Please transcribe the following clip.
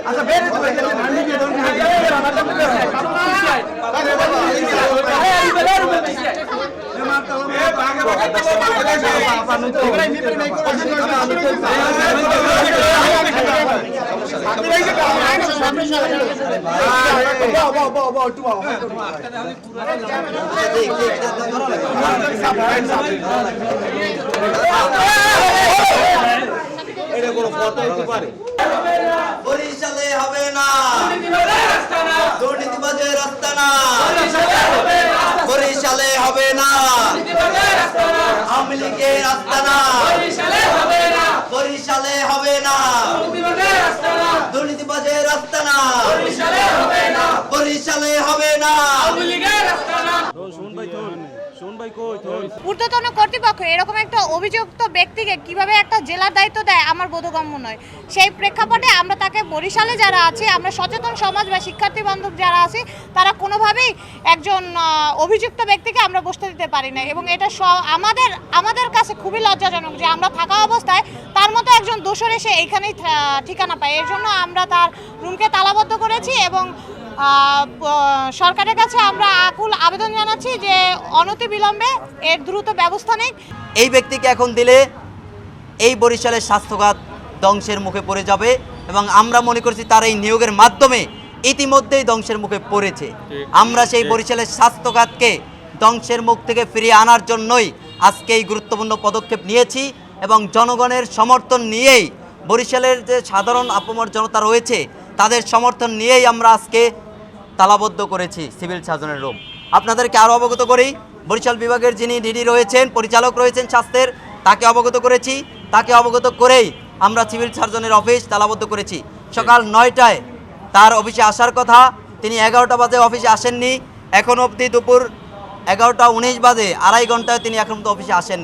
আচ্ছা বের হতে বরিশালে হবে না দুর্নীতিবাজের আস্তানা, বরিশালে হবে না আওয়ামী লীগের আস্তানা, বরিশালে হবে না দুর্নীতিবাজের আস্তানা, বরিশালে হবে না। ঊর্ধ্বতন কর্তৃপক্ষ এরকম একটা অভিযুক্ত ব্যক্তিকে কিভাবে একটা জেলার দায়িত্ব দেয় আমার বোধগম্য নয়। সেই প্রেক্ষাপটে আমরা তাকে বরিশালে যারা আছে, আমরা সচেতন সমাজ বা শিক্ষার্থী বান্ধব যারা আছে, তারা কোনোভাবেই একজন অভিযুক্ত ব্যক্তিকে আমরা বসতে দিতে পারি না। এবং এটা আমাদের কাছে খুবই লজ্জাজনক যে আমরা থাকা অবস্থায় তার মতো একজন দোষর এসে এইখানেই ঠিকানা পায়। এর জন্য আমরা তার রুমকে তালাবদ্ধ করেছি এবং সরকারের কাছে আমরা আকুল আবেদন জানাচ্ছি যে অনতিবিলম্বে এর দ্রুত ব্যবস্থা নিক। এই ব্যক্তিকে এখন দিলে এই বরিশালের স্বাস্থ্যখাত ধ্বংসের মুখে পড়ে যাবে এবং আমরা মনে করছি তার এই নিয়োগের মাধ্যমে ইতিমধ্যেই ধ্বংসের মুখে পড়েছে। আমরা সেই বরিশালের স্বাস্থ্যখাতকে ধ্বংসের মুখ থেকে ফিরিয়ে আনার জন্যই আজকে এই গুরুত্বপূর্ণ পদক্ষেপ নিয়েছি এবং জনগণের সমর্থন নিয়েই, বরিশালের যে সাধারণ আপামর জনতা রয়েছে তাদের সমর্থন নিয়েই আমরা আজকে তালাবদ্ধ করেছি সিভিল সার্জনের রুম। আপনাদেরকে আরও অবগত করি, বরিশাল বিভাগের যিনি ডিডি রয়েছেন, পরিচালক রয়েছেন স্বাস্থ্যের, তাকে অবগত করেছি। তাকে অবগত করেই আমরা সিভিল সার্জনের অফিস তালাবদ্ধ করেছি। সকাল 9টায় তার অফিসে আসার কথা, তিনি 11টা বাজে অফিসে আসেননি। এখন অবধি দুপুর 11টা 19 বাজে, 2.5 ঘন্টায় তিনি এখন অফিসে আসেন।